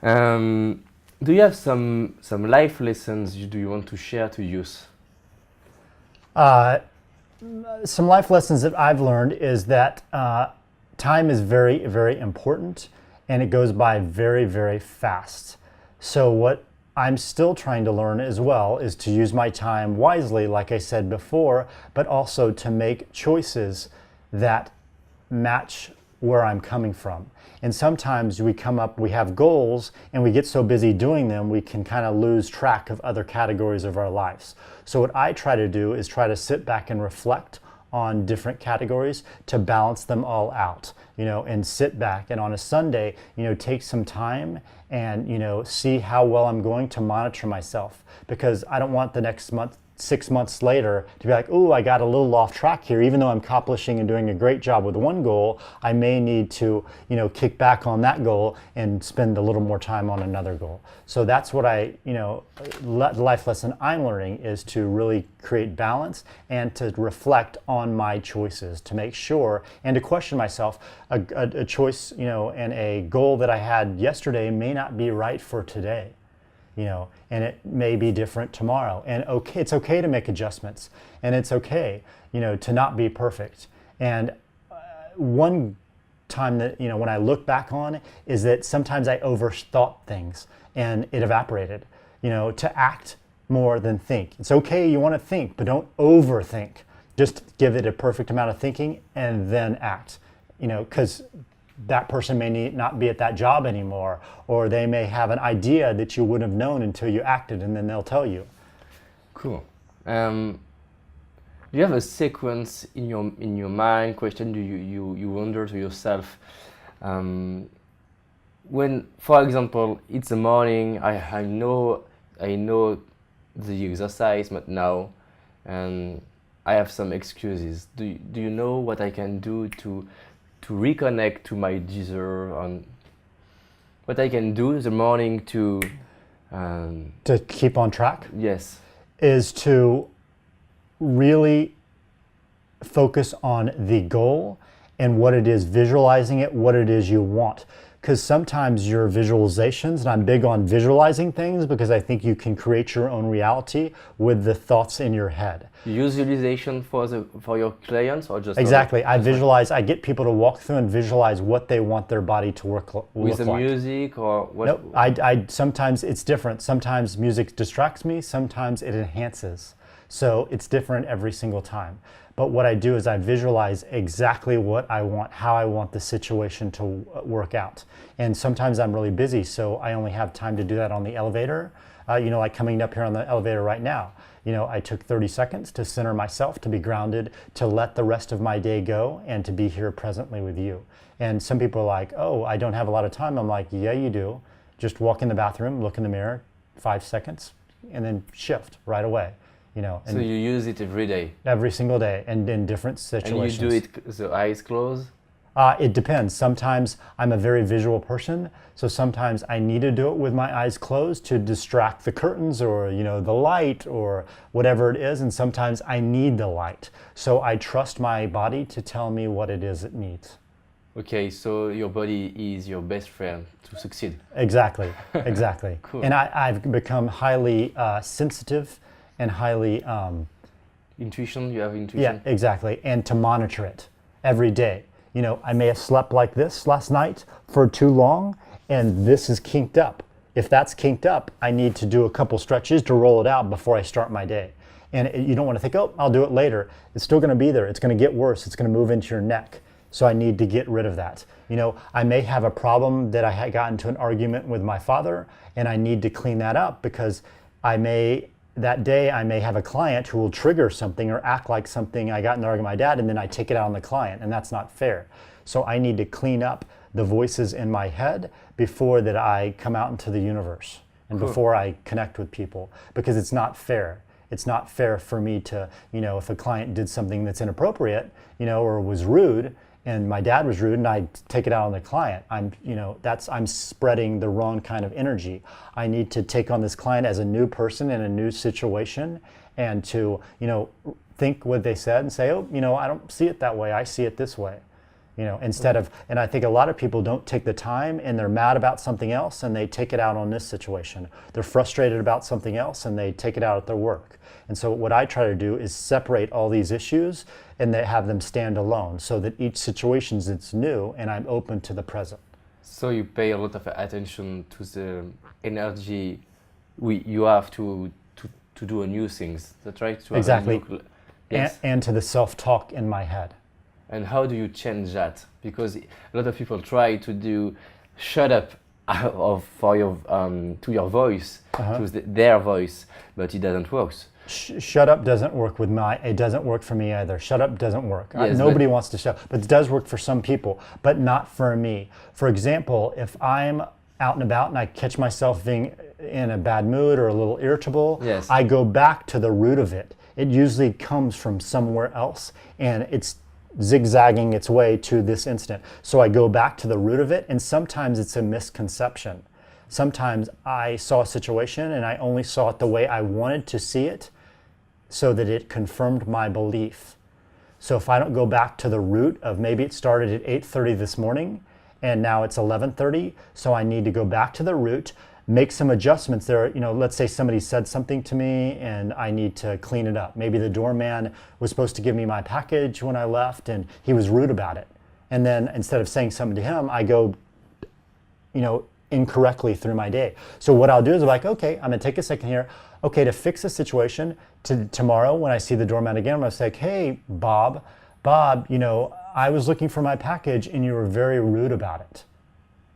Um, do you have some life lessons do you want to share to youth? Uh, some life lessons that I've learned is that time is very, very important and it goes by very, very fast. So, what I'm still trying to learn as well is to use my time wisely, like I said before, but also to make choices that match where I'm coming from. And sometimes we have goals and we get so busy doing them, we can kind of lose track of other categories of our lives. So what I try to do is try to sit back and reflect on different categories to balance them all out, and sit back and on a Sunday, take some time and, see how well I'm going to monitor myself, because I don't want the next month, 6 months later to be like, oh, I got a little off track here. Even though I'm accomplishing and doing a great job with one goal, I may need to, kick back on that goal and spend a little more time on another goal. So that's what the life lesson I'm learning is to really create balance and to reflect on my choices, to make sure and to question myself. A choice, and a goal that I had yesterday may not be right for today. And it may be different tomorrow. And it's okay to make adjustments, and it's okay, to not be perfect. And one time that, when I look back on is that sometimes I overthought things and it evaporated, to act more than think. It's okay, you want to think, but don't overthink. Just give it a perfect amount of thinking and then act, because that person may not be at that job anymore, or they may have an idea that you wouldn't have known until you acted, and then they'll tell you. Cool. Do you have a sequence in your mind? Question do you wonder to yourself? When, for example, it's the morning, I know the exercise, but now, and I have some excuses. Do you know what I can do to reconnect to my desire, on what I can do in the morning to keep on track? Yes. Is to really focus on the goal and what it is, visualizing it, what it is you want. Because sometimes your visualizations, and I'm big on visualizing things because I think you can create your own reality with the thoughts in your head. You use visualization for your clients, or just exactly? I get people to walk through and visualize what they want their body to look like. With the music or what? Nope. I sometimes it's different. Sometimes music distracts me. Sometimes it enhances. So it's different every single time. But what I do is I visualize exactly what I want, how I want the situation to work out. And sometimes I'm really busy, so I only have time to do that on the elevator. Like coming up here on the elevator right now. I took 30 seconds to center myself, to be grounded, to let the rest of my day go, and to be here presently with you. And some people are like, oh, I don't have a lot of time. I'm like, yeah, you do. Just walk in the bathroom, look in the mirror, 5 seconds, and then shift right away. And so you use it every day? Every single day, and in different situations. And you do it the eyes closed? It depends. Sometimes I'm a very visual person, so sometimes I need to do it with my eyes closed to distract the curtains or the light or whatever it is, and sometimes I need the light. So I trust my body to tell me what it is it needs. Okay, so your body is your best friend to succeed. Exactly, exactly. Cool. And I've become highly sensitive and highly... intuition, you have intuition? Yeah, exactly, and to monitor it every day. I may have slept like this last night for too long, and this is kinked up. If that's kinked up, I need to do a couple stretches to roll it out before I start my day. And you don't want to think, oh, I'll do it later. It's still going to be there. It's going to get worse. It's going to move into your neck. So I need to get rid of that. I may have a problem that I had gotten into an argument with my father, and I need to clean that up because that day I may have a client who will trigger something or act like something I got in an argument with my dad, and then I take it out on the client, and that's not fair. So I need to clean up the voices in my head before that I come out into the universe and Cool. before I connect with people, because it's not fair. It's not fair for me to, if a client did something that's inappropriate, or was rude, and my dad was rude, and I take it out on the client. I'm spreading the wrong kind of energy. I need to take on this client as a new person in a new situation, and to, think what they said and say, oh, I don't see it that way. I see it this way. Instead of, and I think a lot of people don't take the time and they're mad about something else and they take it out on this situation. They're frustrated about something else and they take it out at their work. And so what I try to do is separate all these issues and they have them stand alone so that each situation is new and I'm open to the present. So you pay a lot of attention to the energy you have to do a new things. That's right? To have Exactly. a new, yes. And to the self-talk in my head. And how do you change that? Because a lot of people try to do shut up for your to your voice, to their voice, but it doesn't work. Shut up doesn't work it doesn't work for me either. Shut up doesn't work. Yes, Nobody wants to shut up, but it does work for some people, but not for me. For example, if I'm out and about and I catch myself being in a bad mood or a little irritable, yes. I go back to the root of it. It usually comes from somewhere else and it's zigzagging its way to this incident. So I go back to the root of it, and sometimes it's a misconception. Sometimes I saw a situation and I only saw it the way I wanted to see it so that it confirmed my belief. So if I don't go back to the root of maybe it started at 8:30 this morning and now it's 11:30, so I need to go back to the root, make some adjustments there. Let's say somebody said something to me and I need to clean it up. Maybe the doorman was supposed to give me my package when I left and he was rude about it. And then instead of saying something to him, I go, incorrectly through my day. So what I'll do is I'm like, okay, I'm gonna take a second here. Okay, to fix the situation, tomorrow when I see the doorman again, I'm gonna say, hey, Bob, I was looking for my package and you were very rude about it.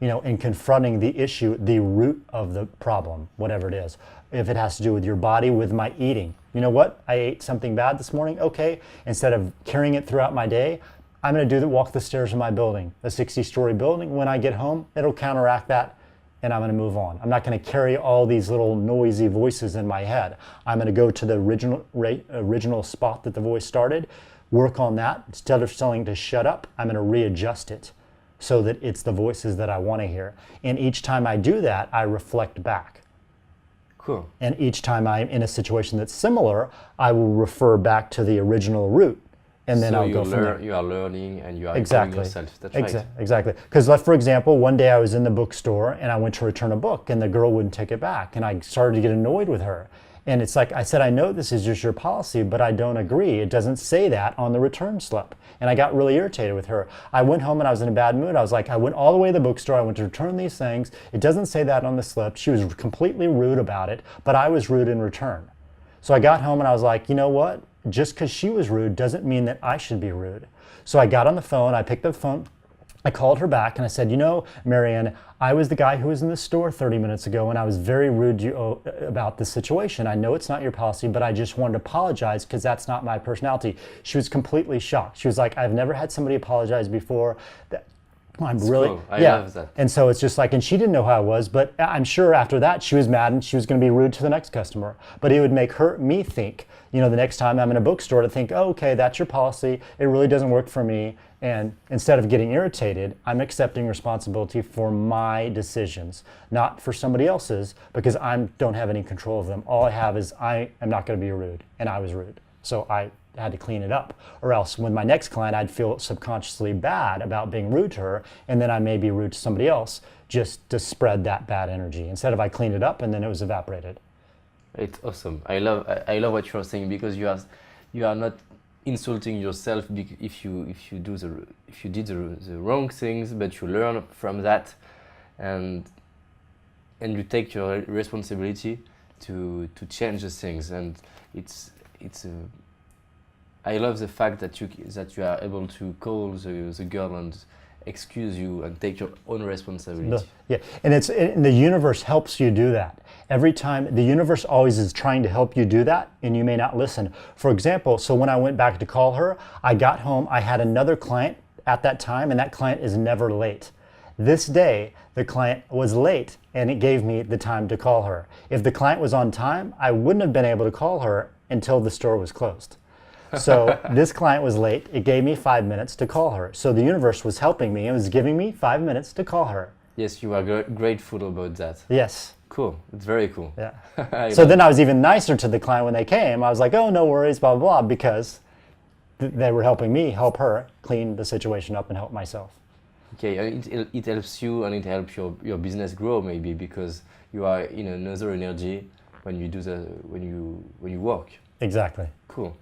In confronting the issue, the root of the problem, whatever it is. If it has to do with your body, with my eating. You know what? I ate something bad this morning. Okay, instead of carrying it throughout my day, I'm going to walk the stairs of my building, a 60-story building. When I get home, it'll counteract that and I'm going to move on. I'm not going to carry all these little noisy voices in my head. I'm going to go to the original spot that the voice started, work on that. Instead of telling to shut up, I'm going to readjust it so that it's the voices that I want to hear. And each time I do that, I reflect back. Cool. And each time I'm in a situation that's similar, I will refer back to the original root. And then I'll go from there. You are learning and you are improving yourself. That's right. Exactly. Because for example, one day I was in the bookstore and I went to return a book and the girl wouldn't take it back. And I started to get annoyed with her. And it's like, I said, I know this is just your policy, but I don't agree. It doesn't say that on the return slip. And I got really irritated with her. I went home and I was in a bad mood. I was like, I went all the way to the bookstore. I went to return these things. It doesn't say that on the slip. She was completely rude about it, but I was rude in return. So I got home and I was like, you know what? Just because she was rude doesn't mean that I should be rude. So I got on the phone, I picked up the phone, I called her back and I said, Marianne, I was the guy who was in the store 30 minutes ago and I was very rude about this situation. I know it's not your policy, but I just wanted to apologize because that's not my personality. She was completely shocked. She was like, I've never had somebody apologize before. I'm really, cool. I love that. And so it's just like, and she didn't know who I was, but I'm sure after that she was mad and she was going to be rude to the next customer. But it would make me think, the next time I'm in a bookstore to think, oh, okay, that's your policy. It really doesn't work for me. And instead of getting irritated, I'm accepting responsibility for my decisions, not for somebody else's, because I don't have any control of them. All I have is I am not going to be rude, and I was rude. So I had to clean it up, or else when my next client, I'd feel subconsciously bad about being rude to her, and then I may be rude to somebody else just to spread that bad energy. Instead of I cleaned it up and then it was evaporated. It's awesome. I love what you're saying because you are not insulting yourself if you did the wrong things, but you learn from that, and you take your responsibility to change the things, and I love the fact that you are able to call the girl and excuse you and take your own responsibility. Yeah, and the universe helps you do that. Every time, the universe always is trying to help you do that, and you may not listen. For example, so when I went back to call her, I got home, I had another client at that time, and that client is never late. This day, the client was late, and it gave me the time to call her. If the client was on time, I wouldn't have been able to call her until the store was closed. So this client was late. It gave me 5 minutes to call her. So the universe was helping me. It was giving me 5 minutes to call her. Yes, you are grateful about that. Yes. Cool. It's very cool. Yeah. So then I was even nicer to the client when they came. I was like, oh, no worries, blah, blah, blah, because they were helping me help her clean the situation up and help myself. Okay, it helps you and it helps your business grow maybe because you are in another energy when you do when you work. Exactly. Cool.